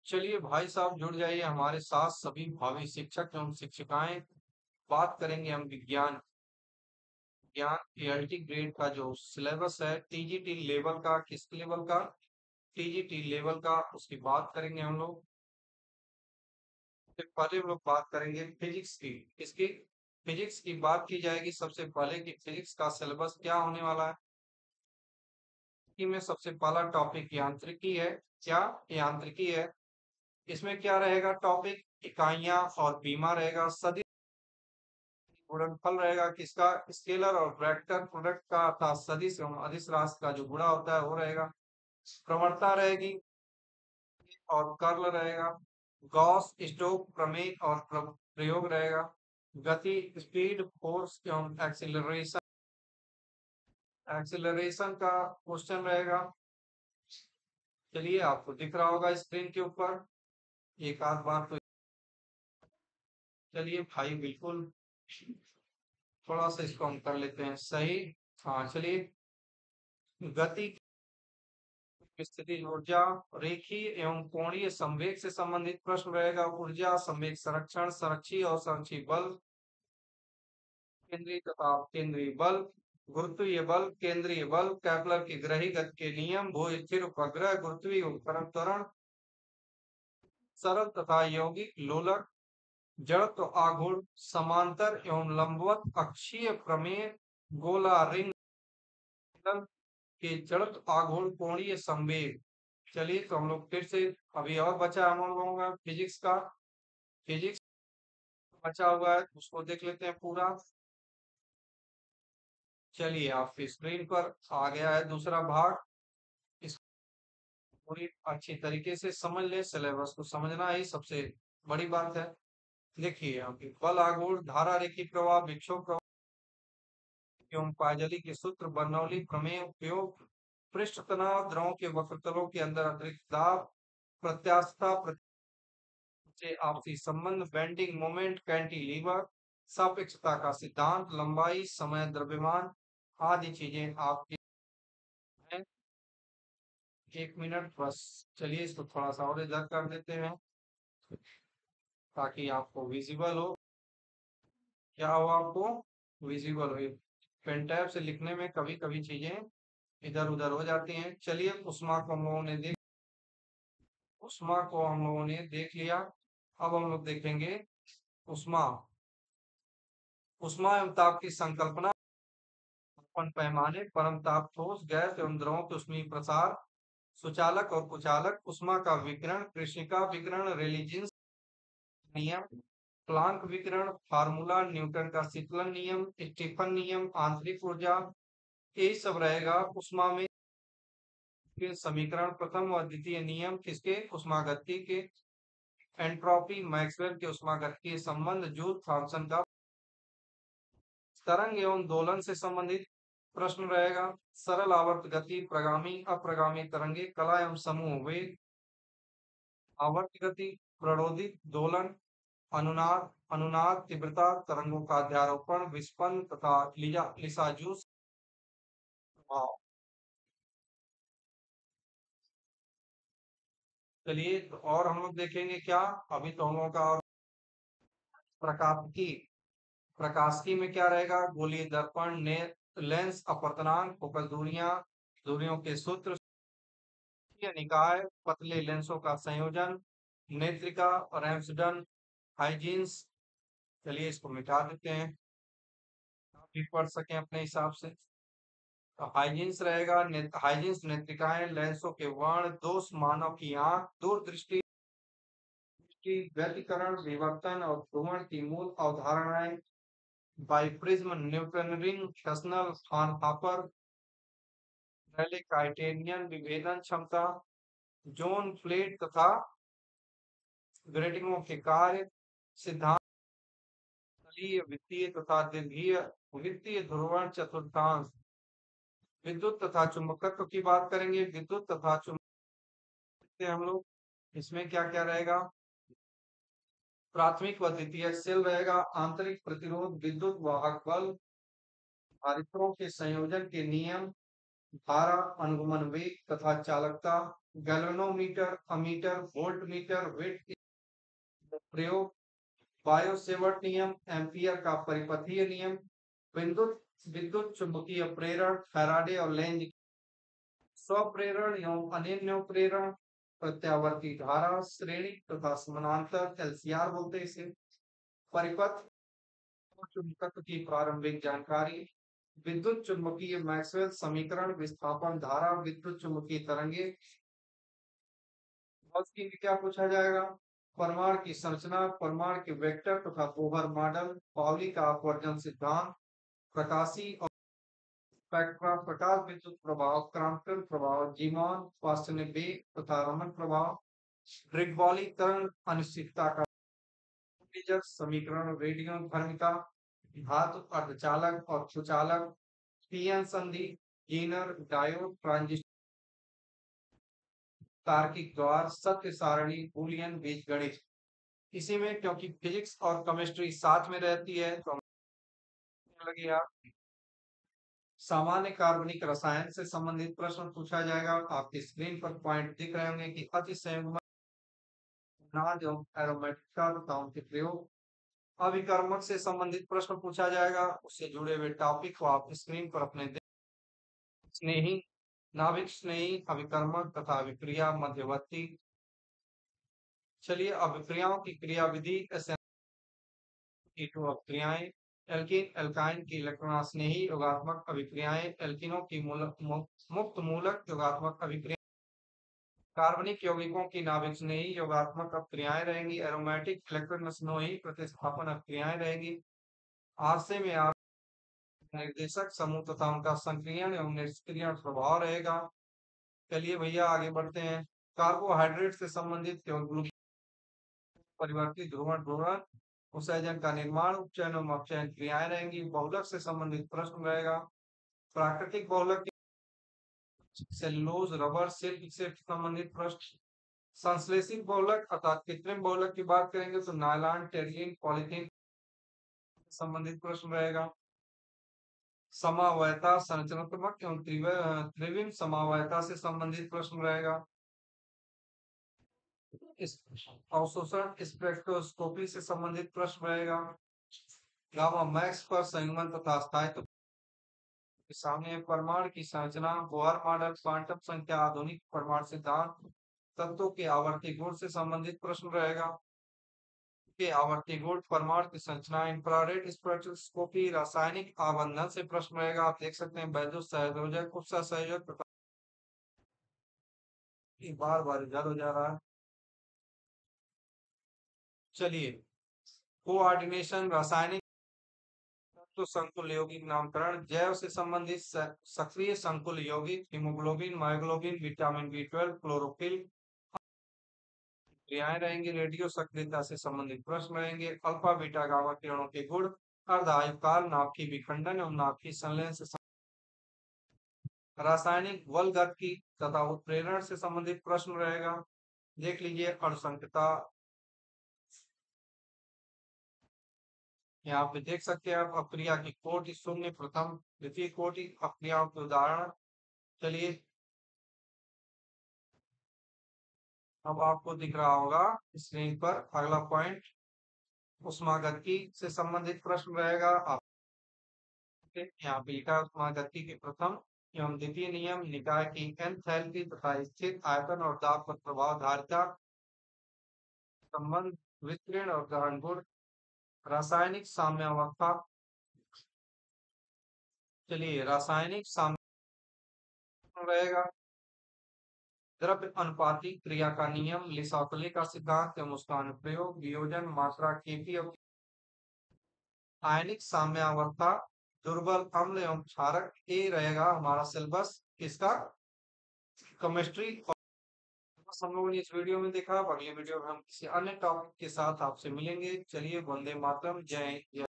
चलिए भाई साहब जुड़ जाइए हमारे साथ सभी भावी शिक्षक एवं शिक्षिकाएं। बात करेंगे हम विज्ञान ज्ञान एआईटी ग्रेड का जो सिलेबस है टीजीटी लेवल का। किस लेवल का? टीजीटी लेवल का। उसकी बात करेंगे हम लोग। फिर पहले हम लोग बात करेंगे फिजिक्स की। इसकी फिजिक्स की बात की जाएगी सबसे पहले कि फिजिक्स का सिलेबस क्या होने वाला है। में सबसे पहला टॉपिक यांत्रिकी है। क्या? यांत्रिकी है। इसमें क्या रहेगा टॉपिक? इकाइयां और बीमा रहेगा। सदिश गुणनफल रहेगा किसका? स्केलर और वेक्टर प्रोडक्ट का अर्थात सदिश एवं अदिश राशि का जो गुणा होता है वो रहेगा। प्रवणता रहेगी और कर्ल रहेगा। गॉस स्टोक प्रमेय और प्रयोग रहेगा। गति स्पीड फोर्स एवं एक्सीलरेशन एक्सीलरेशन का क्वेश्चन रहेगा। चलिए आपको दिख रहा होगा स्क्रीन के ऊपर एक आध बार तो। चलिए भाई बिल्कुल थोड़ा सा इसको हम कर लेते हैं सही। हाँ चलिए। गति स्थिति ऊर्जा रेखीय एवं कोणीय संवेग से संबंधित प्रश्न रहेगा। ऊर्जा संवेग संरक्षण संरक्षी और संरक्षी बल केंद्रीय तथा केंद्रीय बल गुरुत्वीय बल केंद्रीय बल कैपलर की ग्रही गति के नियम भू स्थिर उपग्रह गुरुत्वीय उपकरण त्वरण सरल तथा यौगिक लोलक जड़त्व आघूर्ण समांतर एवं लंबवत अक्षीय प्रमेय गोला रिंग के जड़त्व आघूर्ण कोणीय संवेग। चलिए तो हम लोग फिर से अभी और बचा हम लोगों का फिजिक्स का। फिजिक्स बचा हुआ है उसको देख लेते हैं पूरा। चलिए आपकी स्क्रीन पर आ गया है दूसरा भाग। इस पूरी अच्छी तरीके से समझ ले। सिलेबस को समझना ही सबसे बड़ी बात है। देखिए आपकी बल आघूर्ण धारा रेखी प्रवाह विक्षोभ प्रवाह एवं पायजली के सूत्र बर्नौली प्रमेय उपयोग पृष्ठ तनाव द्रव के वक्रतलों के अंदर अतिरिक्त दाब प्रत्यास्थता से आपसी संबंध बेंडिंग मोमेंट कैंटिलीवर सापेक्षता का सिद्धांत लंबाई समय द्रव्यमान आदि चीजें आपकी हैं। एक मिनट बस। चलिए इसको थोड़ा सा और इधर कर देते हैं ताकि आपको विजिबल हो। क्या हो आपको? विजिबल हो। पेन टैब से लिखने में कभी कभी चीजें इधर उधर हो जाती हैं। चलिए उष्मा को हम लोगों ने देख लिया। अब हम लोग देखेंगे उष्मा उष्मा एवं ताप की संकल्पना पैमाने परम ताप ठोस गैस एवं द्रवों के ऊष्मीय प्रसार सुचालक और कुचालक उष्मा का विकिरण कृष्णिका विकिरण रेलीजिंस नियम प्लांक विकिरण फार्मूला न्यूटन का शीतलन नियम स्टीफन नियम आंतरिक ऊर्जा यही सब रहेगा उष्मा में। फिर समीकरण प्रथम और द्वितीय नियम किसके? उष्मागतिकी के। एंट्रोपी मैक्सवेल के उष्मागतिकीय संबंध जूल थॉमसन का तरंग एवं दोलन से संबंधित प्रश्न रहेगा। सरल आवर्त गति प्रगामी अप्रगामी तरंगे कला एवं समूह वेग आवर्त गति प्रणोदित दोलन अनुनाद अनुनाद तीव्रता तरंगों का अध्यारोपण विस्पन तथा लिसाजूस प्रभाव। चलिए तो और हम लोग देखेंगे क्या। अभी तो हम लोगों का और प्रकाशिकी प्रकाशिकी में क्या रहेगा? गोलीय दर्पण ने लेंस अपवर्तनांक फोकस दूरियों के सूत्र निकाय पतले लेंसों का संयोजन नेत्रिका रैम्सडन हाइजीन्स। चलिए इसको मिटा देते हैं आप भी पढ़ सकें अपने हिसाब से। तो हाइजीन्स रहेगा हाइजीन्स नेत्रिकाएं लेंसों के वर्ण दोष मानव की आंख दूरदृष्टि की व्यतिकरण विवर्तन और भ्रूमण की मूल अवधारणाएं biprism Newton ring Fresnel Fraunhofer titanium विभेदन क्षमता जोन फ्लेट तथा ग्रेटिंगों के कार्य सिद्धांत वित्तीय तथा दीर्घीय वित्तीय ध्रुवण चतुर्थांश विद्युत तथा चुंबकत्व की बात करेंगे। विद्युत तथा चुंबकत्व हम लोग इसमें क्या क्या रहेगा? प्राथमिक व द्वितीय सेल रहेगा। आंतरिक प्रतिरोध विद्युत वाहक बल आरित्रों के संयोजन के नियम धारा अनुगमन वेग तथा चालकता गैल्वेनोमीटर, अमीटर, वोल्टमीटर, विट प्रयोग, बायोसेवर्ट नियम, एम्पियर का परिपथीय नियम, विद्युत विद्युत चुंबकीय प्रेरण, फैराडे और लेंज स्वप्रेरण एवं अनिन्य प्रेरण, प्रत्यावर्ती धारा, श्रेणी तथा समानांतर एलसीआर बोलते हैं इसे, परिपथ और चुंबकत्व की प्रारंभिक जानकारी, विद्युत चुंबकीय मैक्सवेल समीकरण, विस्थापन धारा, विद्युत चुंबकीय तरंगे। और की क्या पूछा जाएगा? परमाणु की संरचना, परमाणु के वेक्टर तथा बोहर मॉडल, पाउली का अपवर्जन सिद्धांत, प्रकाशी और स्पेक्ट्रा, प्रकाश विद्युत प्रभाव, क्रॉम्पटन प्रभाव, जीमॉन, वास्तव वेग तथा रमन प्रभाव, रिक्बॉली तरंग अनिश्चितता का समीकरण, रेडियो धर्मिता, धातु अर्धचालक और सुचालक, पीएन संधि, जेनर डायोड ट्रांजिस्टर, तार्किक द्वार, सत्य सारणी, बूलियन बीजगणित। इसी में क्योंकि फिजिक्स और केमिस्ट्री साथ में रहती है तो लगे आप सामान्य कार्बनिक रसायन से संबंधित प्रश्न पूछा जाएगा। आपकी स्क्रीन पर पॉइंट दिख रहे होंगे कि अतिसंयुग्म एरोमेटिका तथा उनके प्रयोग, अभिकर्मक से संबंधित प्रश्न पूछा जाएगा। उससे जुड़े हुए टॉपिक को आप स्क्रीन पर अपने स्नेही, नाभिक स्नेही, अभिकर्मक तथा अभिक्रिया मध्यवर्ती। चलिए अभिक्रियाओं की क्रियाविधि अभिक्रियाएं, एल्कीन एल्काइन की इलेक्ट्रॉन स्नेही योगात्मक अभिक्रियाएं, एल्कीनों की मुक्त मूलक योगात्मक अभिक्रिया, कार्बनिक यौगिकों की नाभिक स्नेही योगात्मक अभिक्रियाएं रहेंगी, एरोमेटिक इलेक्ट्रॉन स्नेही प्रतिस्थापन अभिक्रियाएं रहेंगी। आरसे में निर्देशक समूह तथा उनका संक्रियण एवं निष्क्रियण प्रभाव रहेगा। चलिए भैया आगे बढ़ते हैं। कार्बोहाइड्रेट से संबंधित केवल परिवर्तित ध्रुवण ध्रुवण उत्सर्जन का निर्माण, उपचयन एवं अपचयन क्रियाएं रहेंगी। बहुलक से संबंधित प्रश्न रहेगा। प्राकृतिक बहुलक सेलुलोज, रबर, सिल्क से संबंधित प्रश्न। संश्लेषित बहुलक अर्थात कृत्रिम बहुलक की बात करेंगे तो नायलॉन, टेरिलिन, पॉलीथीन संबंधित प्रश्न रहेगा। समावयता, संरचनात्मक एवं त्रिविम समावयता से संबंधित प्रश्न रहेगा। इस अवशोषण स्पेक्ट्रोस्कोपी से संबंधित प्रश्न रहेगा। गामा मैक्स पर संयुग्मन तथा स्थायित्व के सामने परमाणु की संरचना, बोहर मॉडल, क्वांटम संख्या, आधुनिक परमाणु सिद्धांत, तत्वों के आवर्ती गुण से संबंधित प्रश्न रहेगा। के आवर्ती गुण, परमाणु की संरचना, इंफ्रारेड स्पेक्ट्रोस्कोपी, रासायनिक आबंधन से प्रश्न रहेगा। आप देख सकते हैं वैद्युत सहसंयोजक, उपसहसंयोजक तथा बार बार इधर हो जा रहा है। चलिए कोऑर्डिनेशन, रासायनिक तो संकुल यौगिक नामकरण, जैव से संबंधित सक्रिय संकुल यौगिक, haemoglobin, myoglobin, vitamin B 12, chlorophyll क्रियाएं रहेंगी। रेडियो सक्रियता से संबंधित प्रश्न रहेंगे। अल्फा बीटा गामा किरणों के गुण, अर्ध आयुकाल, नाभिकीय विखंडन एवं नाभिकीय संलयन से रासायनिक बल गति तथा उत्प्रेरण से संबंधित प्रश्न रहेगा। देख लीजिए अणुसंख्यता, यहाँ पे देख सकते हैं आप अक्रिया की कोटि, शून्य, प्रथम, द्वितीय कोटि, अक्रियाओं के उदाहरण। चलिए अब आपको दिख रहा होगा स्क्रीन पर अगला पॉइंट उष्मागतिकी से संबंधित प्रश्न रहेगा। आप यहाँ पे लिखा उष्मागतिकी के प्रथम एवं द्वितीय नियम, निकाय की एंथैल्पी तथा स्थिर आयतन और दाब पर प्रभाव, धारिता संबंध, वितरण और गहन गुण, रासायनिक साम्यावस्था। चलिए रासायनिक साम्य रहेगा। द्रव्य अनुपाती क्रिया का नियम, लिसाकले का सिद्धांत एवं उसका अनुप्रयोग, वियोजन, मात्रा, केपी और आयनिक साम्यावस्था, दुर्बल अम्ल एवं क्षारक। ये रहेगा हमारा सिलेबस किसका? केमिस्ट्री। हम लोगों ने इस वीडियो में देखा। अगले वीडियो में हम किसी अन्य टॉपिक के साथ आपसे मिलेंगे। चलिए वंदे मातरम, जय हिंद।